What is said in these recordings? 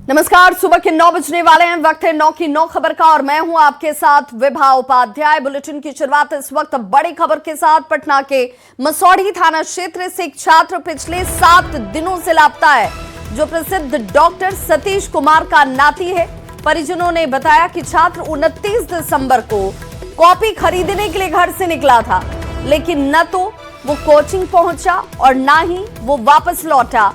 नमस्कार, सुबह के 9 बजने वाले हैं। वक्त है 9 की 9 खबर का और मैं हूं आपके साथ विभा उपाध्याय। बुलेटिन की शुरुआत इस वक्त बड़ी खबर के साथ। पटना के मसौढ़ी थाना क्षेत्र से एक छात्र पिछले 7 दिनों से लापता है, जो प्रसिद्ध डॉक्टर सतीश कुमार का नाती है। परिजनों ने बताया कि छात्र 29 दिसंबर को कॉपी खरीदने के लिए घर से निकला था, लेकिन न तो वो कोचिंग पहुंचा और न ही वो वापस लौटा।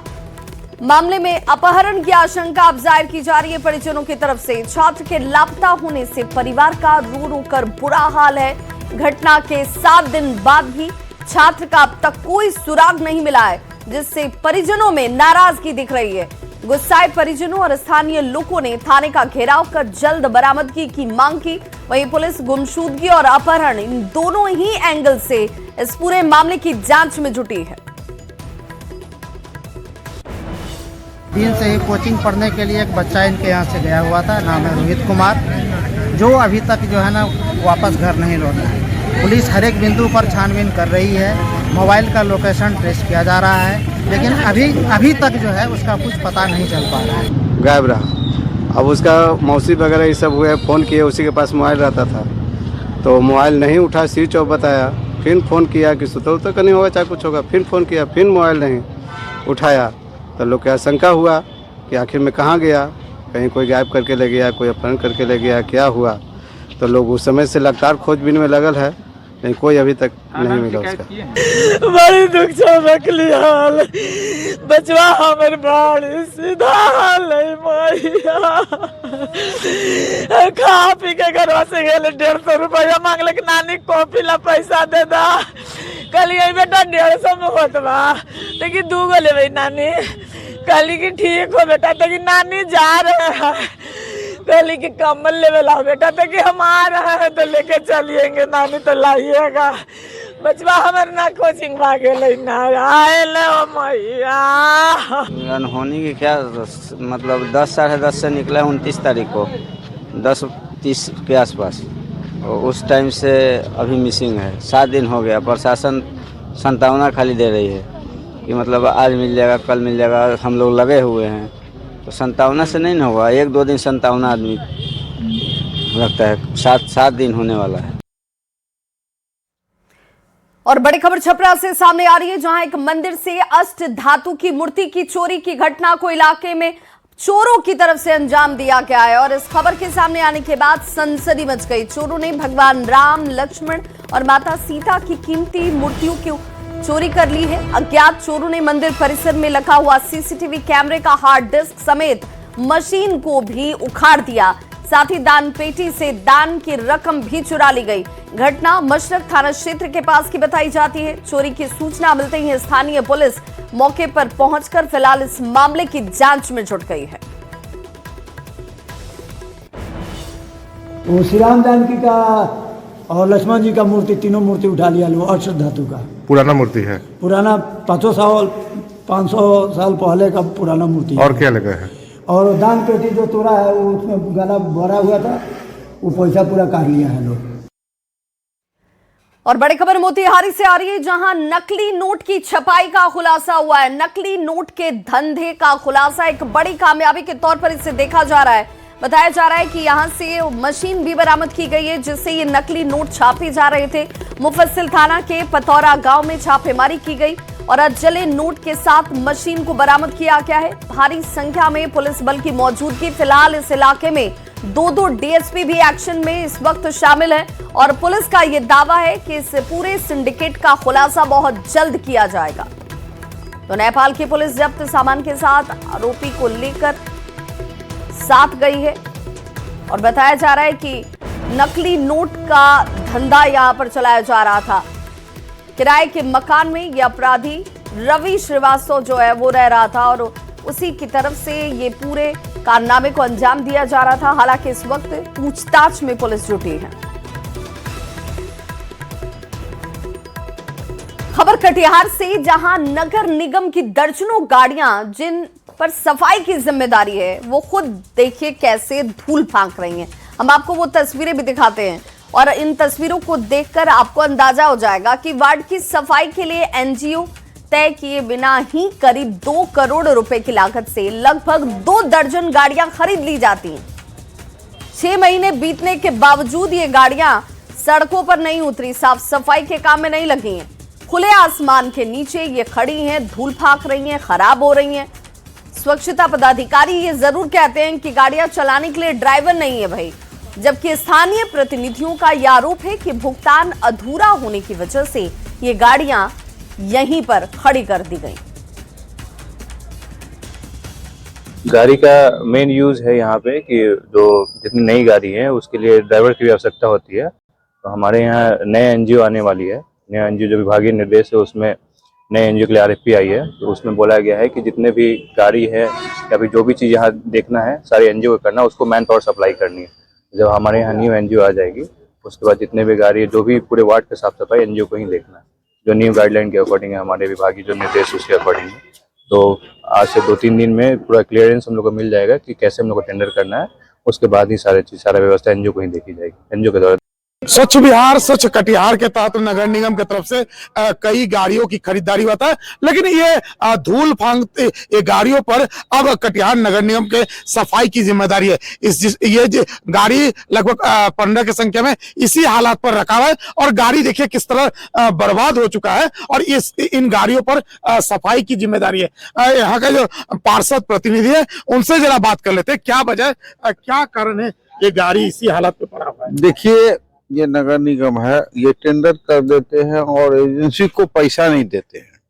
मामले में अपहरण की आशंका अब जाहिर की जा रही है परिजनों की तरफ से। छात्र के लापता होने से परिवार का रो रो कर बुरा हाल है। घटना के 7 दिन बाद भी छात्र का अब तक कोई सुराग नहीं मिला है, जिससे परिजनों में नाराजगी दिख रही है। गुस्साए परिजनों और स्थानीय लोगों ने थाने का घेराव कर जल्द बरामदगी की मांग की। वहीं पुलिस गुमशुदगी और अपहरण इन दोनों ही एंगल से इस पूरे मामले की जांच में जुटी है। दिन से ही कोचिंग पढ़ने के लिए एक बच्चा इनके यहाँ से गया हुआ था, नाम है रोहित कुमार, जो अभी तक जो है ना वापस घर नहीं लौटा है। पुलिस हर एक बिंदु पर छानबीन कर रही है, मोबाइल का लोकेशन ट्रेस किया जा रहा है, लेकिन अभी तक जो है उसका कुछ पता नहीं चल पा रहा है। गायब रहा। अब उसका मौसी वगैरह ये सब हुए, फ़ोन किए, उसी के पास मोबाइल रहता था तो मोबाइल नहीं उठा, स्विच ऑफ बताया। फिर फ़ोन किया कि सुतो तो नहीं होगा, चाहे कुछ होगा। फिर फ़ोन किया, फिर मोबाइल नहीं उठाया तो लोग की आशंका हुआ कि आखिर में कहाँ गया, कहीं कोई गायब करके ले गया, कोई अपहरण करके ले गया, क्या हुआ। तो लोग उस समय से लगातार खोजबीन में लगल है, लेकिन कोई अभी तक नहीं मिला उसका। बड़ी दुख छमक लिया बचवा हमर बाड़ी सीधा ले मैया खा पी के घर से गेले 150 रुपया मांगले कि नानी कॉफी ला पैसा दे दा। कल बेटा 150 में होत बा, लेकिन 2 गो लेबै नानी। कहली कि ठीक हो बेटा, तो कि नानी जा रहे हैं। कहली कि कम्बल लेवे लाओ बेटा, तो कि हम आ रहे हैं तो लेके चलिएंगे नानी, तो लाइएगा। बचवा हमारे ना कोचिंग भागे ना आए ले मैया। अनहोनी की क्या मतलब 10 साढ़े 10 से निकला 29 तारीख को 10:30 के आसपास, और उस टाइम से अभी मिसिंग है। 7 दिन हो गया। प्रशासन संतावना खाली दे रही है कि मतलब आज मिल जाएगा, कल मिल जाएगा। हम लोग लगे हुए हैं तो संतावना से नहीं ना होगा। 1-2 दिन संतावना आदमी रखता है, 7 दिन होने वाला है। और बड़ी खबर छपरा से सामने आ रही है, जहां एक मंदिर से अष्ट धातु की मूर्ति की चोरी की घटना को इलाके में चोरों की तरफ से अंजाम दिया गया है। और इस खबर के सामने आने के बाद सनसनी मच गई। चोरों ने भगवान राम, लक्ष्मण और माता सीता की कीमती मूर्तियों की चोरी कर ली है। अज्ञात चोरों ने मंदिर परिसर में लगा हुआ सीसीटीवी कैमरे का हार्ड डिस्क समेत मशीन को भी उखाड़ दिया। साथ ही दान पेटी से दान की रकम भी चुरा ली गई। घटना मशरक थाना क्षेत्र के पास की बताई जाती है। चोरी की सूचना मिलते ही स्थानीय पुलिस मौके पर पहुंचकर फिलहाल इस मामले की जांच में जुट गई है। वो श्री राम जानकी का और लक्ष्मण जी का मूर्ति, तीनों मूर्ति उठा लिया लोग। अष्ट धातु का पुराना मूर्ति है, पुराना 500 साल पहले का पुराना मूर्ति। और क्या लगा है? और दान पेटी जो तोड़ा है वो उसमें गला भरा हुआ था, वो पैसा पूरा काट लिया है लोग। और बड़ी खबर मोतिहारी से आ रही है, जहां नकली नोट की छपाई का खुलासा हुआ है। नकली नोट के धंधे का खुलासा एक बड़ी कामयाबी के तौर पर इसे देखा जा रहा है। बताया जा रहा है कि यहां से मशीन भी बरामद की गई है, जिससे ये नकली नोट छापे जा रहे थे। मुफस्सिल थाना के पतौरा गांव में छापेमारी की गई और अजले नोट के साथ मशीन को बरामद किया गया है। भारी संख्या में पुलिस बल की मौजूदगी। फिलहाल इस इलाके में 2 डीएसपी भी एक्शन में इस वक्त शामिल है और पुलिस का यह दावा है कि इस पूरे सिंडिकेट का खुलासा बहुत जल्द किया जाएगा। तो नेपाल की पुलिस जब्त सामान के साथ आरोपी को लेकर साथ गई है और बताया जा रहा है कि नकली नोट का धंधा यहां पर चलाया जा रहा था। किराए के मकान में यह अपराधी रवि श्रीवास्तव जो है वो रह रहा था और उसी की तरफ से ये पूरे कारनामे को अंजाम दिया जा रहा था। हालांकि इस वक्त पूछताछ में पुलिस जुटी है। खबर कटिहार से, जहां नगर निगम की दर्जनों गाड़ियां जिन पर सफाई की जिम्मेदारी है, वो खुद देखिए कैसे धूल फांक रही हैं। हम आपको वो तस्वीरें भी दिखाते हैं और इन तस्वीरों को देखकर आपको अंदाजा हो जाएगा कि वार्ड की सफाई के लिए एनजीओ तय किए बिना ही करीब 2 करोड़ रुपए की लागत से लगभग 2 दर्जन गाड़ियां खरीद ली जाती हैं। 6 महीने बीतने के बावजूद ये गाड़ियां सड़कों पर नहीं उतरी, साफ सफाई के काम में नहीं लगी हैं। खुले आसमान के नीचे ये खड़ी हैं, धूल फाक रही हैं, खराब हो रही हैं। स्वच्छता पदाधिकारी ये जरूर कहते हैं कि गाड़ियां चलाने के लिए ड्राइवर नहीं है भाई, जबकि स्थानीय प्रतिनिधियों का यह आरोप है कि भुगतान अधूरा होने की वजह से ये गाड़ियां यहीं पर खड़ी कर दी गई। गाड़ी का मेन यूज है यहाँ पे कि जो जितनी नई गाड़ी है उसके लिए ड्राइवर की भी आवश्यकता होती है। तो हमारे यहाँ नए एनजीओ आने वाली है, नया एनजीओ जो विभागीय निर्देश है उसमें नए एनजीओ के लिए आरएफपी आई है। तो उसमें बोला गया है कि जितने भी गाड़ी है या फिर जो भी चीज़ यहाँ देखना है सारे एनजीओ को करना, उसको मैन पावर सप्लाई करनी है। जब हमारे यहाँ न्यू एनजीओ आ जाएगी उसके बाद जितने भी गाड़ी है जो भी पूरे वार्ड के साफ सफाई एनजीओ को ही देखना है, जो न्यू गाइडलाइन के अकॉर्डिंग है, हमारे विभागीय जो निर्देश उसके अकॉर्डिंग है। तो आज से 2-3 दिन में पूरा क्लियरेंस हम लोग को मिल जाएगा कि कैसे हम लोग को टेंडर करना है। उसके बाद ही सारा व्यवस्था एनजीओ को ही देखी जाएगी, एनजीओ के द्वारा। स्वच्छ बिहार स्वच्छ कटिहार के तहत नगर निगम की तरफ से कई गाड़ियों की खरीदारी हुआ था, लेकिन ये धूल फांगते ये गाड़ियों पर अब कटिहार नगर निगम के सफाई की जिम्मेदारी है। ये गाड़ी लगभग 15 की संख्या में इसी हालात पर रखा हुआ है और गाड़ी देखिए किस तरह बर्बाद हो चुका है और इन गाड़ियों पर सफाई की जिम्मेदारी है। यहाँ का जो पार्षद प्रतिनिधि है उनसे जरा बात कर लेते हैं, क्या वजह क्या कारण है ये गाड़ी इसी हालत पे पड़ा हुआ है। देखिए, ये नगर निगम है, ये टेंडर कर देते हैं और एजेंसी को पैसा नहीं देते हैं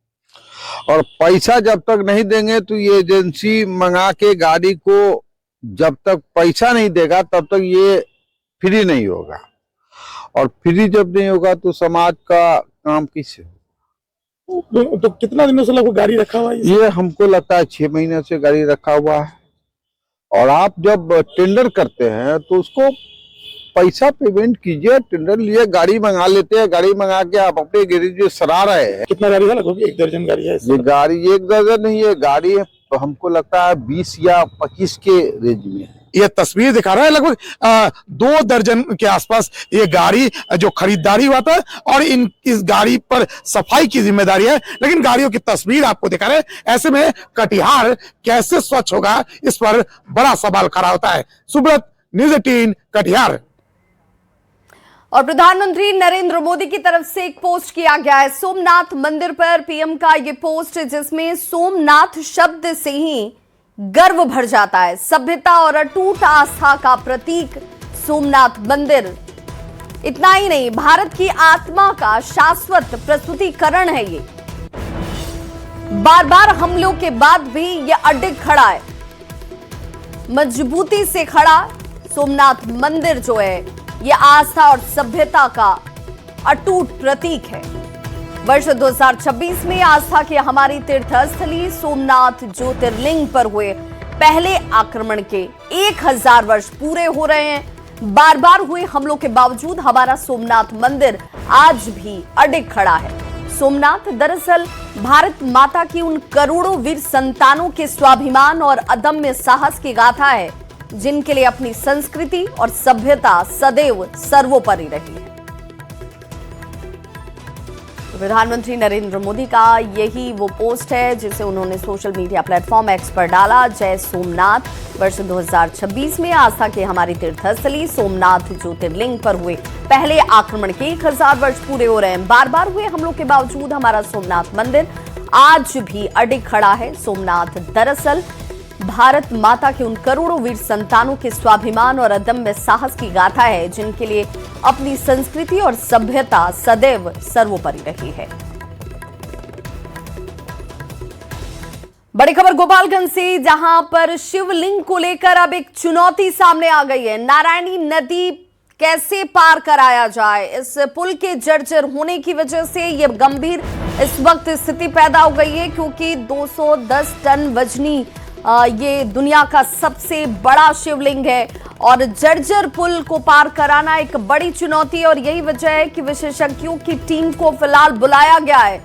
और पैसा जब तक नहीं देंगे तो ये एजेंसी मंगा के गाड़ी को जब तक पैसा नहीं देगा तब तक ये फ्री नहीं होगा और फ्री जब नहीं होगा तो समाज का काम किससे होगा। तो कितना दिनों से लगभग गाड़ी रखा हुआ है? ये हमको लगता है 6 महीने से गाड़ी रखा हुआ है और आप जब टेंडर करते हैं तो उसको पैसा पेमेंट कीजिए, टेंडर लिए गाड़ी मंगा लेते हैं, गाड़ी मंगा के आप अपने गैरेज में सरा रहे हैं। कितना गाड़ी है? लगभग 1 दर्जन गाड़ी है। ये गाड़ी 1 दर्जन नहीं है, गाड़ी हमको लगता है 20 या 25 के रेंज में है। ये तस्वीर दिखा रहा है, लगभग 2 दर्जन के आसपास ये गाड़ी जो खरीदारी हुआ था और इस गाड़ी पर सफाई की जिम्मेदारी है, लेकिन गाड़ियों की तस्वीर आपको दिखा रहे हैं। ऐसे में कटिहार कैसे स्वच्छ होगा, इस पर बड़ा सवाल खड़ा होता है। सुब्रत, न्यूज़ 18 कटिहार। और प्रधानमंत्री नरेंद्र मोदी की तरफ से एक पोस्ट किया गया है सोमनाथ मंदिर पर। पीएम का ये पोस्ट जिसमें सोमनाथ शब्द से ही गर्व भर जाता है। सभ्यता और अटूट आस्था का प्रतीक सोमनाथ मंदिर। इतना ही नहीं, भारत की आत्मा का शाश्वत प्रस्तुतिकरण है ये। बार बार हमलों के बाद भी ये अडिग खड़ा है, मजबूती से खड़ा। सोमनाथ मंदिर जो है ये आस्था और सभ्यता का अटूट प्रतीक है। वर्ष 2026 में आस्था की हमारी तीर्थस्थली सोमनाथ ज्योतिर्लिंग पर हुए पहले आक्रमण के 1000 वर्ष पूरे हो रहे हैं। बार बार हुए हमलों के बावजूद हमारा सोमनाथ मंदिर आज भी अडिग खड़ा है। सोमनाथ दरअसल भारत माता की उन करोड़ों वीर संतानों के स्वाभिमान और अदम्य साहस की गाथा है जिनके लिए अपनी संस्कृति और सभ्यता सदैव सर्वोपरि रही है। प्रधानमंत्री नरेंद्र मोदी का यही वो पोस्ट है जिसे उन्होंने सोशल मीडिया प्लेटफॉर्म एक्स पर डाला। जय सोमनाथ। वर्ष 2026 में आस्था के हमारी तीर्थस्थली सोमनाथ ज्योतिर्लिंग पर हुए पहले आक्रमण के 1000 वर्ष पूरे हो रहे हैं। बार बार हुए हमलों के बावजूद हमारा सोमनाथ मंदिर आज भी अडिग खड़ा है। सोमनाथ दरअसल भारत माता के उन करोड़ों वीर संतानों के स्वाभिमान और अदम्य साहस की गाथा है जिनके लिए अपनी संस्कृति और सभ्यता सदैव सर्वोपरि रही है। बड़ी खबर गोपालगंज से, जहां पर शिवलिंग को लेकर अब एक चुनौती सामने आ गई है। नारायणी नदी कैसे पार कराया जाए, इस पुल के जर्जर होने की वजह से यह गंभीर इस वक्त स्थिति पैदा हो गई है क्योंकि 210 टन वजनी ये दुनिया का सबसे बड़ा शिवलिंग है और जर्जर पुल को पार कराना एक बड़ी चुनौती है और यही वजह है कि विशेषज्ञों की टीम को फिलहाल बुलाया गया है।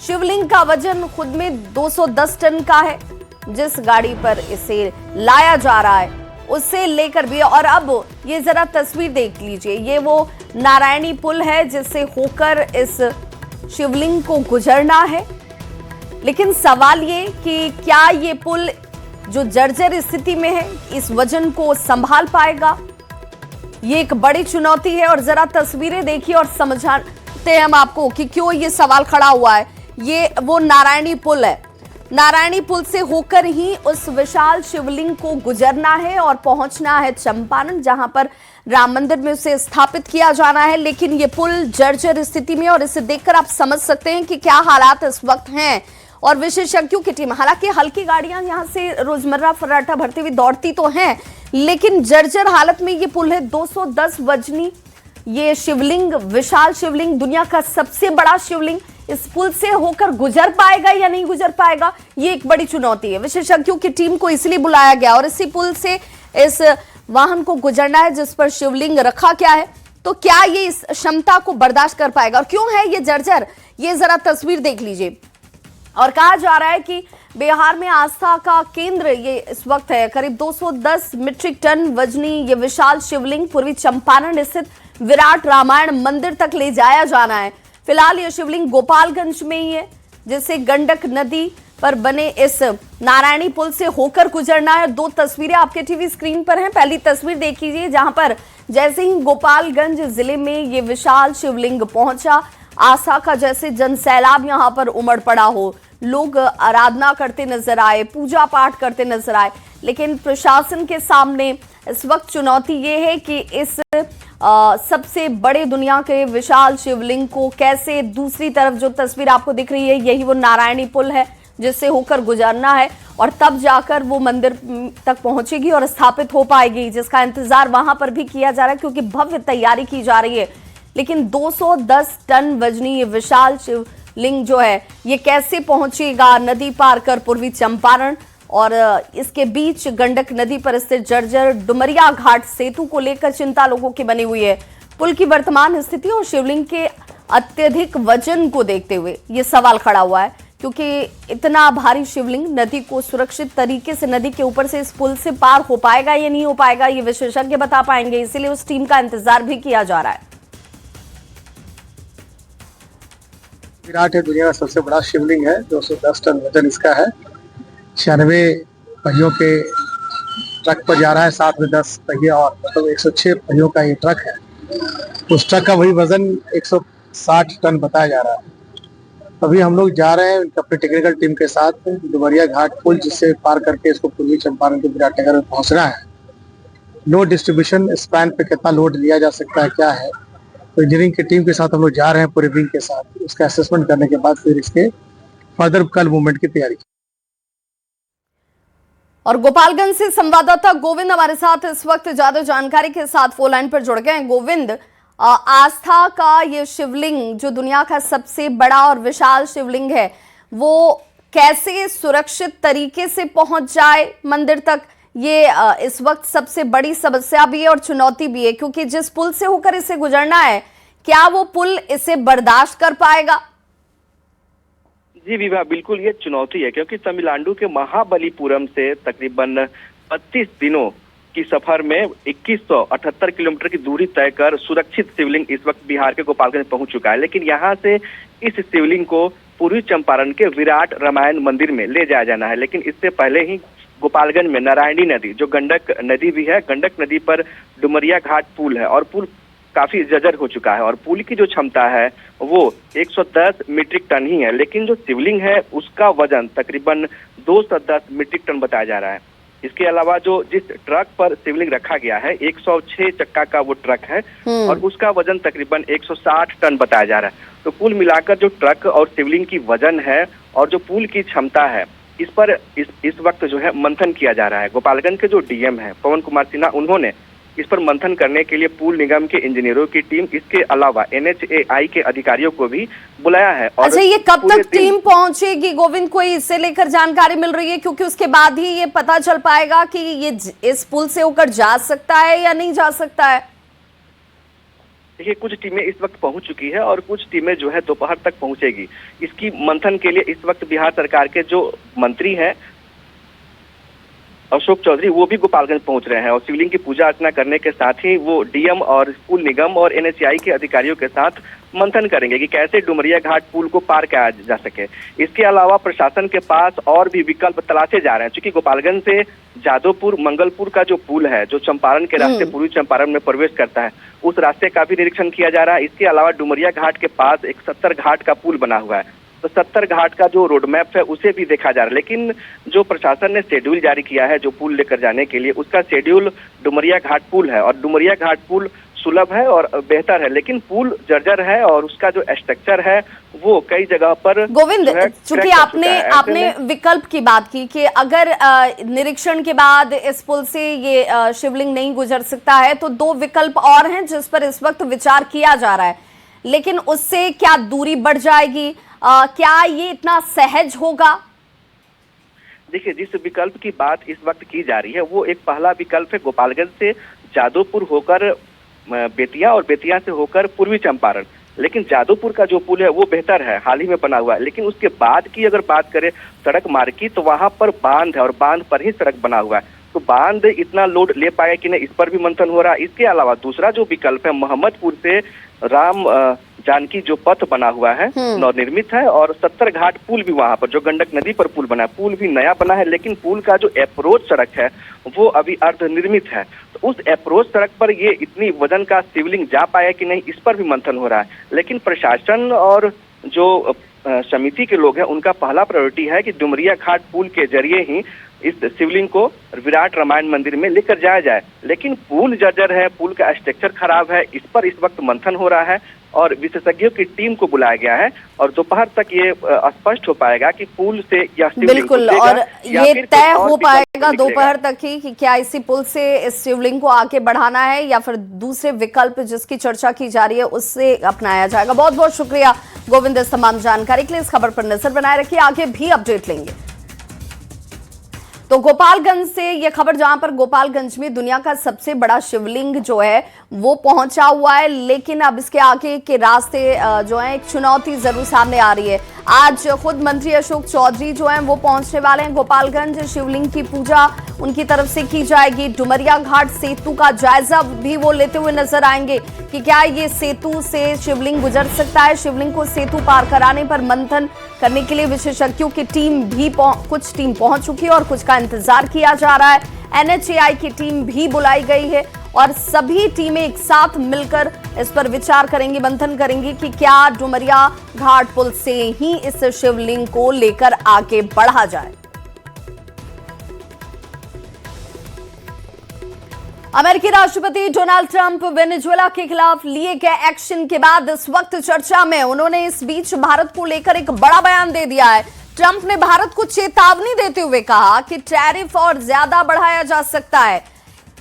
शिवलिंग का वजन खुद में 210 टन का है। जिस गाड़ी पर इसे लाया जा रहा है उससे लेकर भी, और अब ये जरा तस्वीर देख लीजिए, ये वो नारायणी पुल है जिससे होकर इस शिवलिंग को गुजरना है। लेकिन सवाल ये कि क्या ये पुल जो जर्जर स्थिति में है इस वजन को संभाल पाएगा, ये एक बड़ी चुनौती है। और जरा तस्वीरें देखिए और समझाते हैं हम आपको कि क्यों ये सवाल खड़ा हुआ है। ये वो नारायणी पुल है, नारायणी पुल से होकर ही उस विशाल शिवलिंग को गुजरना है और पहुंचना है चंपारण, जहां पर राम मंदिर में उसे स्थापित किया जाना है। लेकिन ये पुल जर्जर स्थिति में, और इसे देखकर आप समझ सकते हैं कि क्या हालात इस वक्त हैं। और विशेषज्ञों की टीम, हालांकि हल्की गाड़ियां यहां से रोजमर्रा फर्राटा भरती हुई दौड़ती तो हैं, लेकिन जर्जर हालत में ये पुल है। 210 वजनी ये शिवलिंग, विशाल शिवलिंग, दुनिया का सबसे बड़ा शिवलिंग, इस पुल से होकर गुजर पाएगा या नहीं गुजर पाएगा, ये एक बड़ी चुनौती है। विशेषज्ञों की टीम को इसलिए बुलाया गया और इसी पुल से इस वाहन को गुजरना है जिस पर शिवलिंग रखा क्या है। तो क्या ये इस क्षमता को बर्दाश्त कर पाएगा और क्यों है ये जर्जर, ये जरा तस्वीर देख लीजिए। और कहा जा रहा है कि बिहार में आस्था का केंद्र ये इस वक्त है। करीब 210 मीट्रिक टन वजनी ये विशाल शिवलिंग पूर्वी चंपारण स्थित विराट रामायण मंदिर तक ले जाया जाना है। फिलहाल ये शिवलिंग गोपालगंज में ही है, जिसे गंडक नदी पर बने इस नारायणी पुल से होकर गुजरना है। 2 तस्वीरें आपके टीवी स्क्रीन पर हैं। पहली तस्वीर देख लीजिए, जहां पर जैसे ही गोपालगंज जिले में ये विशाल शिवलिंग पहुंचा, आस्था का जैसे जनसैलाब यहां पर उमड़ पड़ा हो, लोग आराधना करते नजर आए, पूजा पाठ करते नजर आए। लेकिन प्रशासन के सामने इस वक्त चुनौती ये है कि इस सबसे बड़े दुनिया के विशाल शिवलिंग को कैसे, दूसरी तरफ जो तस्वीर आपको दिख रही है यही वो नारायणी पुल है जिससे होकर गुजरना है और तब जाकर वो मंदिर तक पहुंचेगी और स्थापित हो पाएगी, जिसका इंतजार वहां पर भी किया जा रहा है क्योंकि भव्य तैयारी की जा रही है। लेकिन 210 टन वजनी ये विशाल शिवलिंग जो है ये कैसे पहुंचेगा नदी पार कर पूर्वी चंपारण, और इसके बीच गंडक नदी पर स्थित जर्जर डुमरिया घाट सेतु को लेकर चिंता लोगों की बनी हुई है। पुल की वर्तमान स्थिति और शिवलिंग के अत्यधिक वजन को देखते हुए ये सवाल खड़ा हुआ है, क्योंकि इतना भारी शिवलिंग नदी को सुरक्षित तरीके से नदी के ऊपर से इस पुल से पार हो पाएगा या नहीं हो पाएगा, ये विशेषज्ञ बता पाएंगे। इसीलिए उस टीम का इंतजार भी किया जा रहा है। विराट है, दुनिया का सबसे बड़ा शिवलिंग है। 210 टन वजन इसका है। 96 पहियों के ट्रक पर जा रहा है, साथ में 10 पहिए और मतलब 106 पहियों का ये ट्रक है। उस ट्रक का वही वजन 160 टन बताया जा रहा है। अभी हम लोग जा रहे हैं अपनी टेक्निकल टीम के साथ डुमरिया घाट पुल, जिससे पार करके इसको पूर्वी चंपारण के विराटनगर में पहुंचना है। लोड डिस्ट्रीब्यूशन स्पैन पे कितना लोड लिया जा सकता है, क्या है, तो इंजीनियरिंग की टीम के साथ हम लोग जा रहे हैं पूरे विंग के साथ। उसका असेसमेंट करने के बाद फिर इसके फर्दर कल मूवमेंट की तैयारी। और गोपालगंज से संवाददाता गोविंद हमारे साथ इस वक्त ज्यादा जानकारी के साथ फोन लाइन पर जुड़ गए हैं। गोविंद, आस्था का ये शिवलिंग जो दुनिया का सबसे बड़ा और विशाल शिवलिंग है, वो कैसे सुरक्षित तरीके से पहुंच जाए मंदिर तक, ये इस वक्त सबसे बड़ी समस्या भी है और चुनौती भी है, क्योंकि जिस पुल से होकर इसे गुजरना है, क्या वो पुल इसे बर्दाश्त कर पाएगा? जी विभा, बिल्कुल ये चुनौती है, क्योंकि तमिलनाडु के महाबलीपुरम से तकरीबन 32 दिनों की सफर में 2178 किलोमीटर की दूरी तय कर सुरक्षित शिवलिंग इस वक्त बिहार के गोपालगंज पहुंच चुका है। लेकिन यहाँ से इस शिवलिंग को पूर्वी चंपारण के विराट रामायण मंदिर में ले जाया जाना है। लेकिन इससे पहले ही गोपालगंज में नारायणी नदी, जो गंडक नदी भी है, गंडक नदी पर डुमरिया घाट पुल है और पुल काफी जर्जर हो चुका है और पुल की जो क्षमता है वो 110 मीट्रिक टन ही है। लेकिन जो शिवलिंग है उसका वजन तकरीबन 210 मीट्रिक टन बताया जा रहा है। इसके अलावा जो जिस ट्रक पर शिवलिंग रखा गया है 106 चक्का का वो ट्रक है और उसका वजन तकरीबन 160 टन बताया जा रहा है। तो कुल मिलाकर जो ट्रक और शिवलिंग की वजन है और जो पुल की क्षमता है, इस पर इस वक्त जो है मंथन किया जा रहा है। गोपालगंज के जो डीएम है पवन कुमार सिन्हा, उन्होंने इस पर मंथन करने के लिए पुल निगम के इंजीनियरों की टीम, इसके अलावा NHAI के अधिकारियों को भी बुलाया है। और अच्छा, ये कब तक टीम पहुंचेगी गोविंद, कोई इससे लेकर जानकारी मिल रही है? क्योंकि उसके बाद ही ये पता चल पाएगा कि ये इस पुल से होकर जा सकता है या नहीं जा सकता है। देखिए, कुछ टीमें इस वक्त पहुंच चुकी है और कुछ टीमें जो है दोपहर तक पहुंचेगी। इसकी मंथन के लिए इस वक्त बिहार सरकार के जो मंत्री हैं अशोक चौधरी वो भी गोपालगंज पहुंच रहे हैं और शिवलिंग की पूजा अर्चना करने के साथ ही वो डीएम और पुल निगम और एनएचएआई के अधिकारियों के साथ मंथन करेंगे कि कैसे डुमरिया घाट पुल को पार किया जा सके। इसके अलावा प्रशासन के पास और भी विकल्प तलाशे जा रहे हैं, क्योंकि गोपालगंज से जादवपुर मंगलपुर का जो पुल है जो चंपारण के रास्ते पूर्वी चंपारण में प्रवेश करता है, उस रास्ते का भी निरीक्षण किया जा रहा है। इसके अलावा डुमरिया घाट के पास एक 70 घाट का पुल बना हुआ है, तो 70 घाट का जो रोड मैप है उसे भी देखा जा रहा है। लेकिन जो प्रशासन ने शेड्यूल जारी किया है जो पुल लेकर जाने के लिए, उसका शेड्यूल डुमरिया घाट पुल है और डुमरिया घाट पुल सुलभ है और बेहतर है, लेकिन पुल जर्जर है और उसका जो स्ट्रक्चर है वो कई जगह पर गोविंद, चूंकि आपने विकल्प की बात की कि अगर निरीक्षण के बाद इस पुल से ये शिवलिंग नहीं गुजर सकता है, तो दो विकल्प और हैं जिस पर इस वक्त विचार किया जा रहा है, लेकिन उससे क्या दूरी बढ़ जाएगी? क्या ये इतना सहज होगा? देखिए, जिस विकल्प की बात इस वक्त की जा रही है वो एक पहला विकल्प है गोपालगंज से जादवपुर होकर बेतिया और बेतिया से होकर पूर्वी चंपारण। लेकिन जादवपुर का जो पुल है वो बेहतर है, हाल ही में बना हुआ है। लेकिन उसके बाद की अगर बात करें सड़क मार्ग की, तो वहां पर बांध है और बांध पर ही सड़क बना हुआ है, तो बांध इतना लोड ले पाएगा कि नहीं, इस पर भी मंथन हो रहा है। इसके अलावा दूसरा जो विकल्प है मोहम्मदपुर से राम जानकी जो पथ बना हुआ है नवनिर्मित है और 70 घाट पुल भी वहां पर जो गंडक नदी पर पुल बना है, पुल भी नया बना है, लेकिन पुल का जो अप्रोच सड़क है वो अभी अर्धनिर्मित है। तो उस अप्रोच सड़क पर ये इतनी वजन का शिवलिंग जा पाएगा कि नहीं, इस पर भी मंथन हो रहा है। लेकिन प्रशासन और जो समिति के लोग हैं उनका पहला प्रायोरिटी है कि डुमरिया घाट पुल के जरिए ही इस शिवलिंग को विराट रामायण मंदिर में लेकर जाया जाए। लेकिन पुल जर्जर है, पुल का स्ट्रक्चर खराब है, इस पर इस वक्त मंथन हो रहा है और विशेषज्ञों की टीम को बुलाया गया है और दोपहर तक ये स्पष्ट हो पाएगा कि पुल से या शिवलिंग बिल्कुल, और ये तय हो पाएगा दोपहर तक ही कि क्या इसी पुल से इस शिवलिंग को आगे बढ़ाना है या फिर दूसरे विकल्प जिसकी चर्चा की जा रही है उससे अपनाया जाएगा। बहुत बहुत शुक्रिया गोविंद इस तमाम जानकारी के लिए। इस खबर पर नजर बनाए रखिए, आगे भी अपडेट लेंगे। तो गोपालगंज से यह खबर, जहां पर गोपालगंज में दुनिया का सबसे बड़ा शिवलिंग जो है वो पहुंचा हुआ है, लेकिन अब इसके आगे के रास्ते जो है एक चुनौती जरूर सामने आ रही है। आज खुद मंत्री अशोक चौधरी जो हैं वो पहुंचने वाले हैं गोपालगंज। शिवलिंग की पूजा उनकी तरफ से की जाएगी। डुमरिया घाट सेतु का जायजा भी वो लेते हुए नजर आएंगे कि क्या ये सेतु से शिवलिंग गुजर सकता है। शिवलिंग को सेतु पार कराने पर मंथन करने के लिए विशेषज्ञों की टीम भी कुछ टीम पहुंच चुकी है और कुछ का इंतजार किया जा रहा है। एनएचएआई की टीम भी बुलाई गई है और सभी टीमें एक साथ मिलकर इस पर विचार करेंगी, मंथन करेंगी कि क्या डुमरिया घाट पुल से ही इस शिवलिंग को लेकर आगे बढ़ा जाए। अमेरिकी राष्ट्रपति डोनाल्ड ट्रंप वेनेजुएला के खिलाफ लिए गए एक्शन के बाद इस वक्त चर्चा में। उन्होंने इस बीच भारत को लेकर एक बड़ा बयान दे दिया है। ट्रंप ने भारत को चेतावनी देते हुए कहा कि टैरिफ और ज्यादा बढ़ाया जा सकता है।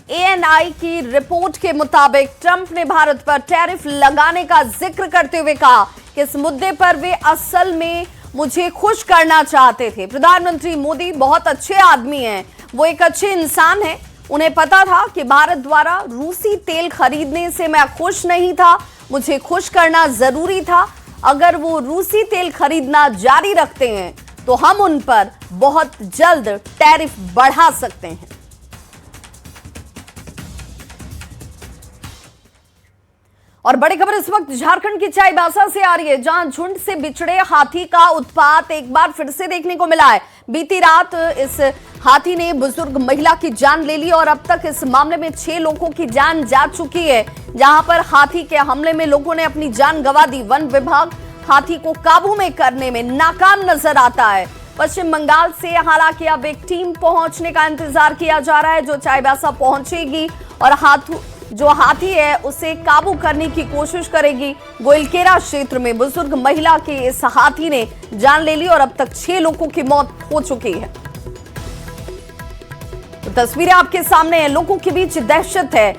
एएनआई की रिपोर्ट के मुताबिक ट्रंप ने भारत पर टैरिफ लगाने का जिक्र करते हुए कहा कि इस मुद्दे पर वे असल में मुझे खुश करना चाहते थे। प्रधानमंत्री मोदी बहुत अच्छे आदमी हैं, वो एक अच्छे इंसान हैं। उन्हें पता था कि भारत द्वारा रूसी तेल खरीदने से मैं खुश नहीं था, मुझे खुश करना जरूरी था। अगर वो रूसी तेल खरीदना जारी रखते हैं तो हम उन पर बहुत जल्द टैरिफ बढ़ा सकते हैं। और बड़ी खबर इस वक्त झारखंड की चाईबासा से आ रही है, जहां झुंड से बिछड़े हाथी का उत्पात एक बार फिर से देखने को मिला है। बीती रात इस हाथी ने बुजुर्ग महिला की जान ले ली और अब तक इस मामले में 6 लोगों की जान जा चुकी है। जहां पर हाथी के हमले में लोगों ने अपनी जान गंवा दी। वन विभाग हाथी को काबू में करने में नाकाम नजर आता है। पश्चिम बंगाल से हालांकि अब एक टीम पहुंचने का इंतजार किया जा रहा है जो चाईबासा पहुंचेगी और जो हाथी है उसे काबू करने की कोशिश करेगी। गोइलकेरा क्षेत्र में बुजुर्ग महिला के इस हाथी ने जान ले ली और अब तक 6 लोगों की मौत हो चुकी है। तो तस्वीरें आपके सामने हैं, लोगों के बीच दहशत है।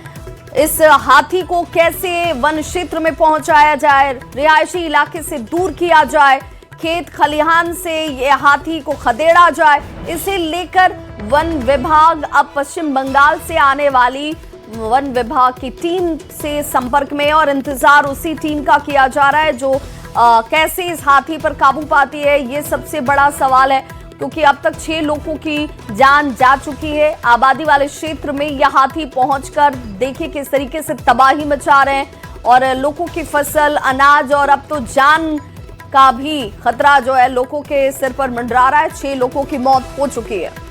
इस हाथी को कैसे वन क्षेत्र में पहुंचाया जाए, रिहायशी इलाके से दूर किया जाए, खेत खलिहान से ये हाथी को खदेड़ा जाए, इसे लेकर वन विभाग अब पश्चिम बंगाल से आने वाली वन विभाग की टीम से संपर्क में और इंतजार उसी टीम का किया जा रहा है जो कैसे इस हाथी पर काबू पाती है, ये सबसे बड़ा सवाल है। क्योंकि अब तक 6 लोगों की जान जा चुकी है। आबादी वाले क्षेत्र में यह हाथी पहुंचकर देखिए किस तरीके से तबाही मचा रहे हैं और लोगों की फसल, अनाज और अब तो जान का भी खतरा जो है लोगों के सिर पर मंडरा रहा है। 6 लोगों की मौत हो चुकी है।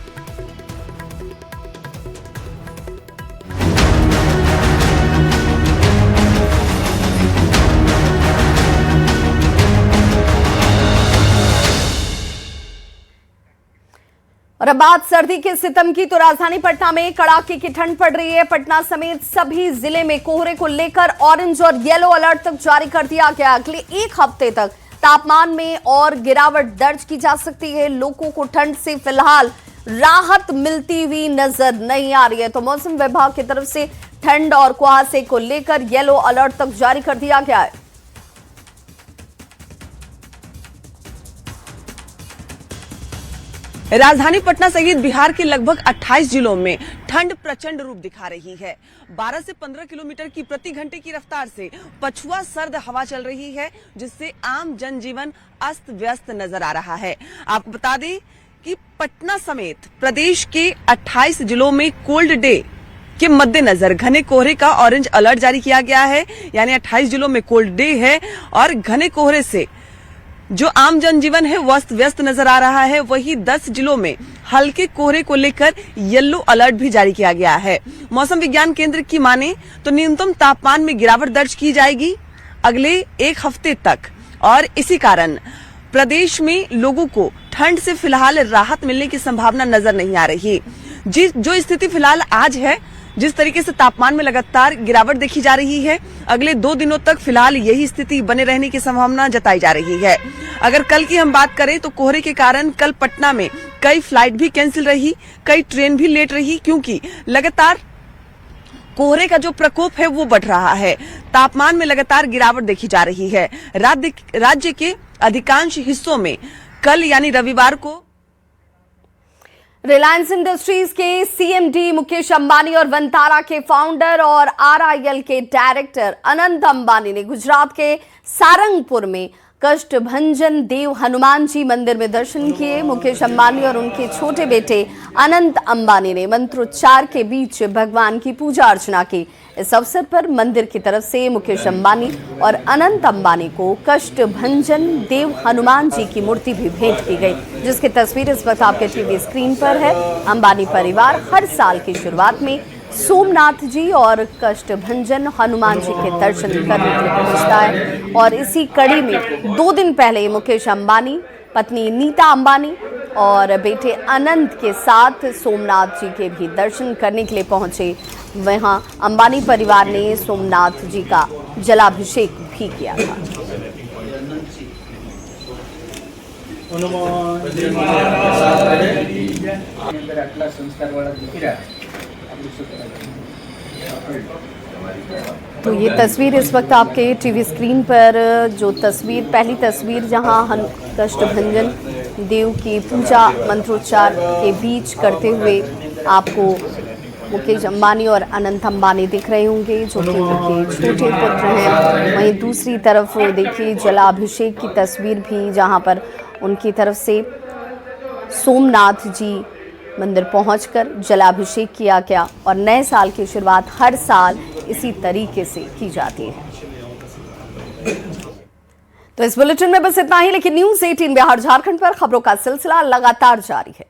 और अब बात सर्दी के सितम की, तो राजधानी पटना में कड़ाके की ठंड पड़ रही है। पटना समेत सभी जिले में कोहरे को लेकर ऑरेंज और येलो अलर्ट तक जारी कर दिया गया। अगले 1 हफ्ते तक तापमान में और गिरावट दर्ज की जा सकती है। लोगों को ठंड से फिलहाल राहत मिलती हुई नजर नहीं आ रही है। तो मौसम विभाग की तरफ से ठंड और कुहासे को लेकर येलो अलर्ट तक जारी कर दिया गया है। राजधानी पटना सहित बिहार के लगभग 28 जिलों में ठंड प्रचंड रूप दिखा रही है। 12 से 15 किलोमीटर की प्रति घंटे की रफ्तार से पछुआ सर्द हवा चल रही है, जिससे आम जनजीवन अस्त व्यस्त नजर आ रहा है। आपको बता दें कि पटना समेत प्रदेश के 28 जिलों में कोल्ड डे के मद्देनजर घने कोहरे का ऑरेंज अलर्ट जारी किया गया है। यानी 28 जिलों में कोल्ड डे है और घने कोहरे से जो आम जनजीवन है वो अस्त व्यस्त नजर आ रहा है। वहीं 10 जिलों में हल्के कोहरे को लेकर येलो अलर्ट भी जारी किया गया है। मौसम विज्ञान केंद्र की माने तो न्यूनतम तापमान में गिरावट दर्ज की जाएगी अगले 1 हफ्ते तक और इसी कारण प्रदेश में लोगों को ठंड से फिलहाल राहत मिलने की संभावना नजर नहीं आ रही। जो स्थिति फिलहाल आज है, जिस तरीके से तापमान में लगातार गिरावट देखी जा रही है, अगले 2 दिनों तक फिलहाल यही स्थिति बने रहने की संभावना जताई जा रही है। अगर कल की हम बात करें तो कोहरे के कारण कल पटना में कई फ्लाइट भी कैंसिल रही, कई ट्रेन भी लेट रही, क्योंकि लगातार कोहरे का जो प्रकोप है वो बढ़ रहा है। तापमान में लगातार गिरावट देखी जा रही है। राज्य के अधिकांश हिस्सों में कल यानी रविवार को रिलायंस इंडस्ट्रीज के सीएमडी मुकेश अंबानी और वंतारा के फाउंडर और आरआईएल के डायरेक्टर अनंत अंबानी ने गुजरात के सारंगपुर में कष्टभंजन देव हनुमान जी मंदिर में दर्शन किए। मुकेश अंबानी और उनके छोटे बेटे अनंत अंबानी ने मंत्रोच्चार के बीच भगवान की पूजा अर्चना की। इस अवसर पर मंदिर की तरफ से मुकेश अंबानी और अनंत अंबानी को कष्टभंजन देव हनुमान जी की मूर्ति भी भेंट की गई, जिसकी तस्वीर इस वक्त आपके टीवी स्क्रीन पर है। अंबानी परिवार हर साल की शुरुआत में सोमनाथ जी और कष्टभंजन हनुमान जी के दर्शन करने के लिए पहुंचता है और इसी कड़ी में 2 दिन पहले मुकेश अंबानी, पत्नी नीता अंबानी और बेटे अनंत के साथ सोमनाथ जी के भी दर्शन करने के लिए पहुंचे। वहां अंबानी परिवार ने सोमनाथ जी का जलाभिषेक भी किया था। तो ये तस्वीर इस वक्त आपके टीवी स्क्रीन पर, जो तस्वीर पहली तस्वीर जहां कष्टभंजन देव की पूजा मंत्रोच्चार के बीच करते हुए आपको मुकेश अंबानी और अनंत अंबानी दिख रहे होंगे, जो कि उनके छोटे पुत्र हैं। वहीं दूसरी तरफ देखिए जलाभिषेक की तस्वीर भी, जहां पर उनकी तरफ से सोमनाथ जी मंदिर पहुंचकर जलाभिषेक किया गया और नए साल की शुरुआत हर साल इसी तरीके से की जाती है। तो इस बुलेटिन में बस इतना ही, लेकिन न्यूज़ 18 बिहार झारखंड पर खबरों का सिलसिला लगातार जारी है।